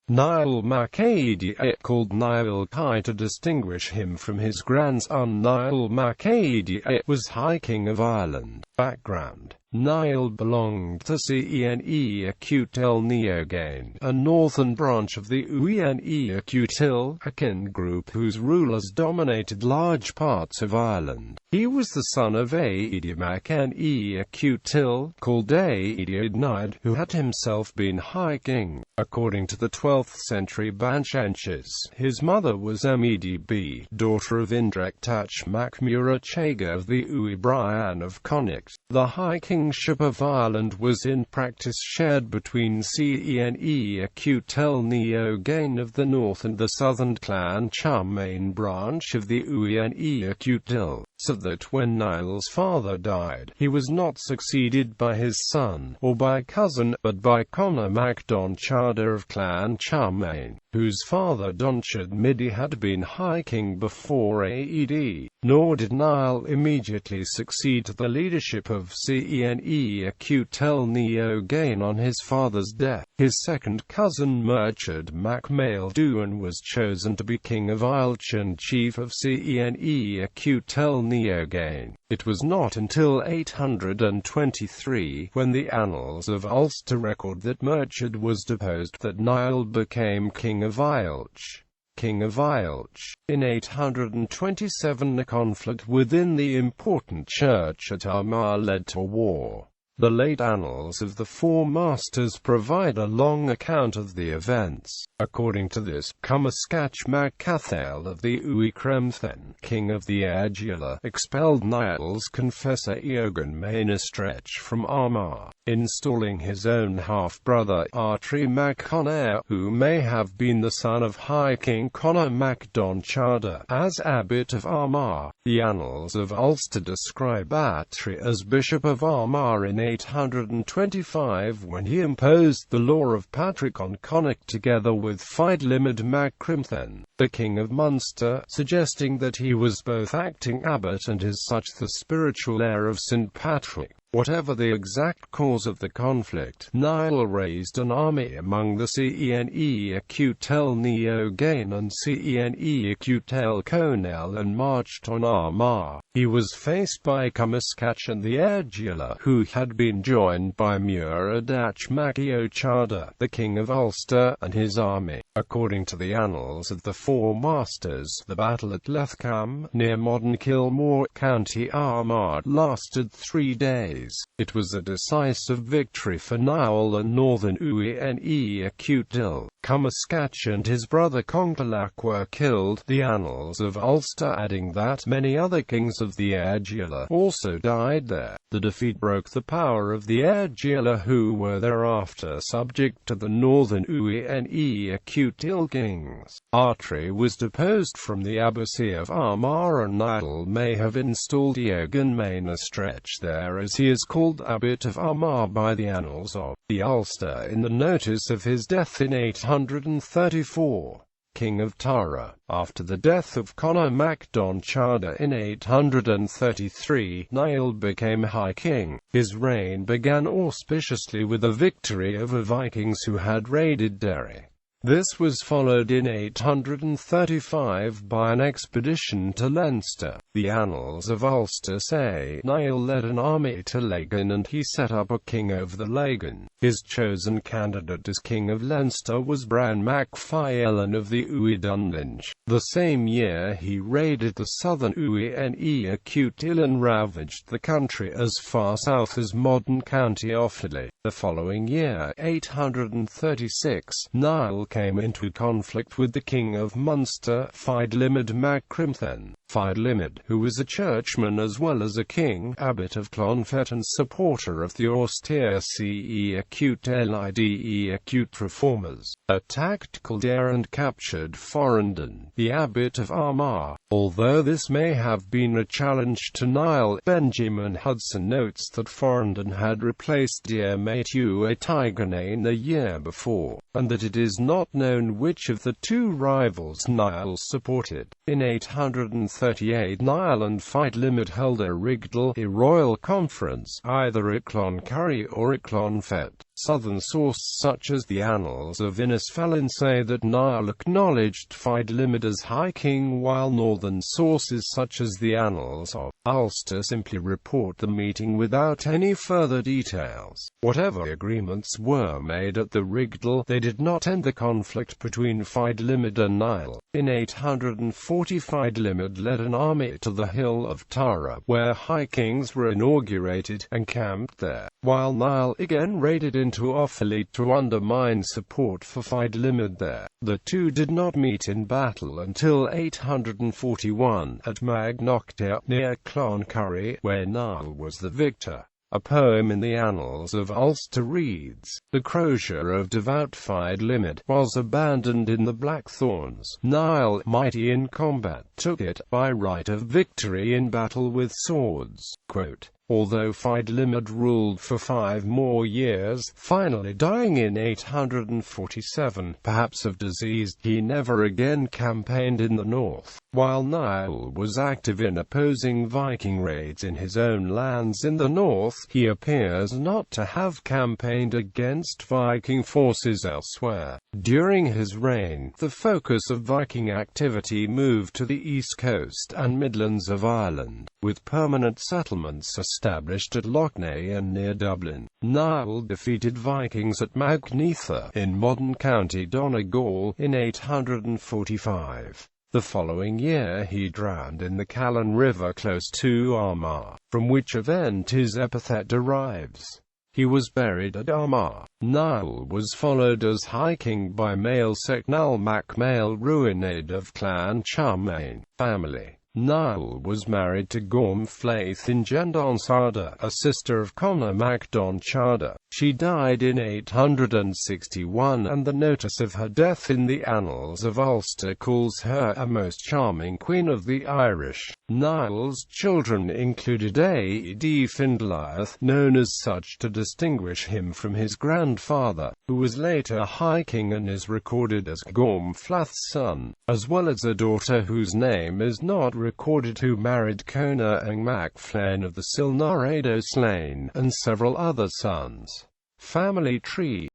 Niall Caille, called Niall Caille to distinguish him from his grandson Niall Caille, was High King of Ireland. Background: Niall belonged to Cne Acutil Neogain, a northern branch of the Uine Acutil, a kin group whose rulers dominated large parts of Ireland. He was the son of Áeda mac N-E Acutil, called Áeda, who had himself been High King. According to the 12th century Banchenches, his mother was Medb, daughter of Indrectach mac Murachega of the Uí Brian of Connacht. The High Kingship of Ireland was in practice shared between Cne Acutil Neogain of the north and the southern Clan Charmain branch of the Uine Acutil, so that when Niall's father died, he was not succeeded by his son, or by cousin, but by Conor mac Donchada of Clan Charmain, whose father Donchad Midi had been High King before Áed. Nor did Niall immediately succeed to the leadership of Cne Acutil Neogain on his father's death. His second cousin Murchad mac Maelduin was chosen to be King of Ilch and chief of Cne Acutil Neogain. It was not until 823, when the Annals of Ulster record that Murchad was deposed, that Niall became King of Ilch. King of Ilch. In 827 a conflict within the important church at Armagh led to war. The late Annals of the Four Masters provide a long account of the events. According to this, Cummascach mac Cathail of the Uí Cremthen, king of the Aedula, expelled Niall's confessor Eogan Mainastrech from Armagh, installing his own half-brother Artri mac Conair, who may have been the son of High King Conor mac Donchada, as abbot of Armagh. The Annals of Ulster describe Artri as Bishop of Armagh in 825 when he imposed the law of Patrick on Connacht together with Feidlimid mac Crimthen, the King of Munster, suggesting that he was both acting abbot and as such the spiritual heir of St. Patrick. Whatever the exact cause of the conflict, Niall raised an army among the Cne Acutil Neogain and Cne Acutil Conel and marched on Armagh. He was faced by Cummascach and the Aedula, who had been joined by Muradach mac Eochada, the King of Ulster, and his army. According to the Annals of the Four Masters, the battle at Lethcam, near modern Kilmore, County Armagh, lasted 3 days. It was a decisive victory for Niall and northern Uine Acutil. Cummascach and his brother Congalach were killed, the Annals of Ulster adding that many other kings of the Aedula also died there. The defeat broke the power of the Aedula, who were thereafter subject to the northern Uine Acutil kings. Artri was deposed from the abbacy of Armagh, and Niall may have installed Eogan Mainastrech there, as he is called abbot of Armagh by the Annals of the Ulster in the notice of his death in 834. King of Tara. After the death of Conor mac Donchada in 833, Niall became High King. His reign began auspiciously with a victory over Vikings who had raided Derry. This was followed in 835 by an expedition to Leinster. The Annals of Ulster say Niall led an army to Lagan and he set up a king over the Lagan. His chosen candidate as King of Leinster was Bran mac Fiellan of the Uí Dunlinge. The same year he raided the southern Uine Acutil and ravaged the country as far south as modern County Offaly. The following year, 836, Niall came into conflict with the King of Munster, Feidlimid mac Crimthen. Feidlimid, who was a churchman as well as a king, abbot of Clonfert and supporter of the austere Ce Acutil Acute reformers, attacked Kildare and captured Forrenden, the abbot of Armagh. Although this may have been a challenge to Niall, Benjamin Hudson notes that Forrenden had replaced Diarmaitu Tigernane a year before, and that it is not known which of the two rivals Niall supported. In 838 Niall and Feidlimid held a Rigdal, a royal conference, either at Cloncurry or at Clonfert. Southern sources such as the Annals of Innisfallen say that Niall acknowledged Feidlimid as High King, while northern sources such as the Annals of Ulster simply report the meeting without any further details. Whatever agreements were made at the Rigdal, they did not end the conflict between Feidlimid and Niall. In 840, Feidlimid led an army to the hill of Tara, where High Kings were inaugurated, and camped there, while Niall again raided into Offaly to undermine support for Feidlimid there. The two did not meet in battle until 841, at Magnocta, near Cloncurry, where Niall was the victor. A poem in the Annals of Ulster reads, "The crosier of devout Feidlimid was abandoned in the Blackthorns. Niall, mighty in combat, took it, by right of victory in battle with swords." Quote, although Feidlimid ruled for 5 more years, finally dying in 847, perhaps of disease, he never again campaigned in the north. While Niall was active in opposing Viking raids in his own lands in the north, he appears not to have campaigned against Viking forces elsewhere. During his reign, the focus of Viking activity moved to the east coast and Midlands of Ireland, with permanent settlements established at Loughney and near Dublin. Niall defeated Vikings at Magneitha, in modern County Donegal, in 845. The following year he drowned in the Callan River close to Armagh, from which event his epithet derives. He was buried at Armagh. Niall was followed as High King by Mael Secnal Mac Mael Ruined of Clan Charmain family. Niall was married to Gorm Flaith in Gendon Charda, a sister of Connor Mac Don Charda. She died in 861, and the notice of her death in the Annals of Ulster calls her a most charming queen of the Irish. Niall's children included Áeda Findlaith, known as such to distinguish him from his grandfather, who was later High King and is recorded as Gorm Flaith's son, as well as a daughter whose name is not recorded, who married Cona and Mac Flain of the Silnarado Slain, and several other sons. Family tree.